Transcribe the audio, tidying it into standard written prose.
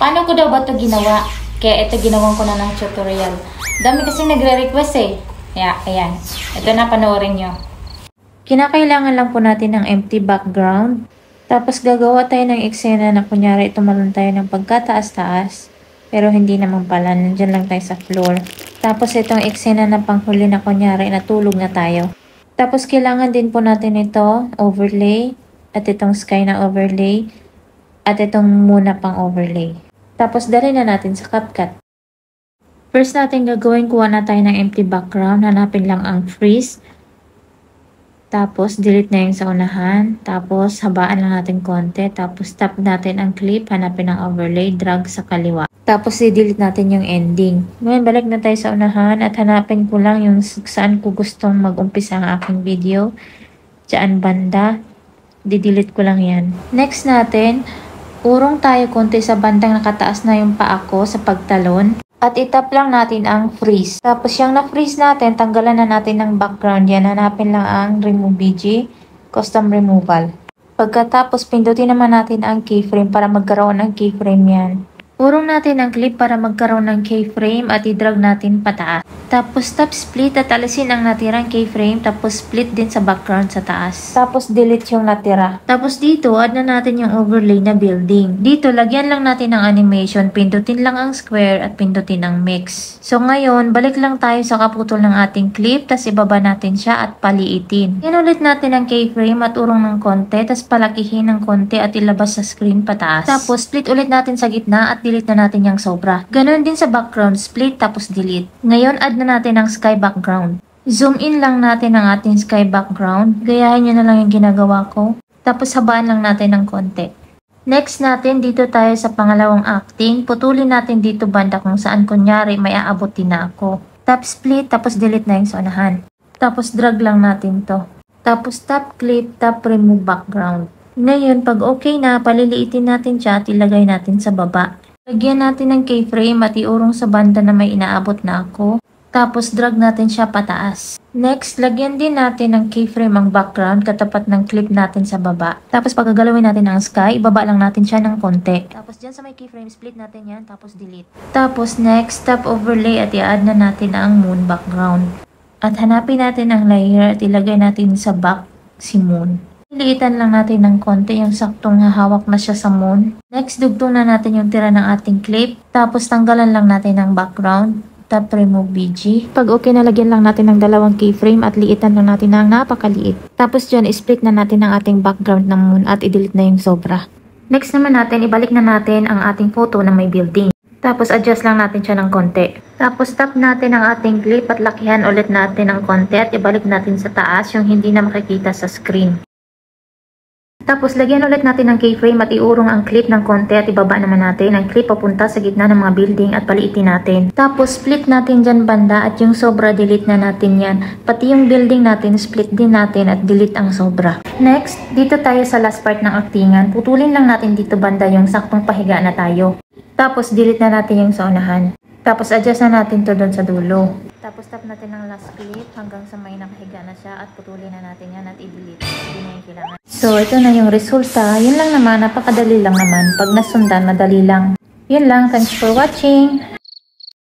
Paano ko daw ba ito ginawa? Kaya ito ginawan ko na ng tutorial. Dami kasi nagre-request eh. Kaya, ayan. Ito na, panoorin nyo. Kinakailangan lang po natin ng empty background. Tapos gagawa tayo ng eksena na kunyari tumalon tayo ng pagkataas-taas. Pero hindi naman pala, nandyan lang tayo sa floor. Tapos itong eksena na panghuli na kunyari natulog na tayo. Tapos kailangan din po natin ito, overlay. At itong sky na overlay. At itong moon na pang overlay. Tapos dali na natin sa CapCut. First natin gagawin, kuha na tayo ng empty background. Hanapin lang ang freeze. Tapos delete na yung sa unahan. Tapos habaan lang natin konti. Tapos tap natin ang clip. Hanapin ang overlay. Drag sa kaliwa. Tapos i-delete natin yung ending. Ngayon balik na tayo sa unahan. At hanapin ko lang yung saan ko gustong mag-umpisa ang aking video. Diyan banda. Di-delete ko lang yan. Next natin. Urong tayo konti sa bandang nakataas na yung paa ko sa pagtalon. At itap lang natin ang freeze. Tapos yung na-freeze natin, tanggalan na natin ng background yan. Hanapin lang ang remove BG, custom removal. Pagkatapos, pindutin naman natin ang keyframe para magkaroon ng keyframe yan. Urong natin ang clip para magkaroon ng keyframe at i-drag natin pataas. Tapos tap split at alisin ang natirang keyframe. Tapos split din sa background sa taas. Tapos delete yung natira. Tapos dito, add na natin yung overlay na building. Dito, lagyan lang natin ng animation. Pindutin lang ang square at pindutin ang mix. So ngayon, balik lang tayo sa kaputol ng ating clip. Tapos ibaba natin siya at paliitin. Inulit natin ang keyframe at urong ng konti. Tapos palakihin ng konti at ilabas sa screen pataas. Tapos split ulit natin sa gitna at delete na natin yung sobra. Ganon din sa background, split tapos delete. Ngayon, add na natin ang sky background. Zoom in lang natin ang ating sky background. Gayahin nyo na lang yung ginagawa ko. Tapos habaan lang natin ng konti. Next natin, dito tayo sa pangalawang acting. Putulin natin dito banda kung saan kunyari may aabutin na ako. Tap split, tapos delete na yung sa unahan. Tapos drag lang natin to. Tapos tap clip, tap remove background. Ngayon, pag okay na, paliliitin natin siya at ilagay natin sa baba. Lagyan natin ng keyframe at iurong sa banda na may inaabot na ako. Tapos drag natin siya pataas. Next, lagyan din natin ng keyframe ang background katapat ng clip natin sa baba. Tapos pagkagalawin natin ang sky, ibaba lang natin siya ng konti. Tapos dyan sa may keyframe, split natin yan, tapos delete. Tapos next, tap overlay at i-add na natin ang moon background. At hanapin natin ang layer at ilagay natin sa back si moon. Liitan lang natin ng konti yung saktong hahawak na siya sa moon. Next, dugtong na natin yung tira ng ating clip. Tapos tanggalan lang natin ng background. Tap remove BG. Pag okay na, lagyan lang natin ng dalawang keyframe at liitan lang natin ng napakaliit. Tapos dyan, split na natin ang ating background ng moon at i-delete na yung sobra. Next naman natin, ibalik na natin ang ating photo na may building. Tapos adjust lang natin siya ng konti. Tapos tap natin ang ating clip at lakihan ulit natin ng konti at ibalik natin sa taas yung hindi na makikita sa screen. Tapos lagyan ulit natin ng keyframe at iurong ang clip ng konti at ibaba naman natin ang clip papunta sa gitna ng mga building at paliitin natin. Tapos split natin dyan banda at yung sobra delete na natin yan. Pati yung building natin split din natin at delete ang sobra. Next, dito tayo sa last part ng aktingan. Putulin lang natin dito banda yung saktong pahiga na tayo. Tapos delete na natin yung sa unahan. Tapos adjust na natin to doon sa dulo. Tapos tap natin ang last clip hanggang sa may nakahiga na siya at putulin na natin yan at i-delete. Hindi na yung kailangan. So, ito na yung resulta. Yun lang naman, napakadali lang naman. Pag nasundan, madali lang. Yun lang. Thanks for watching.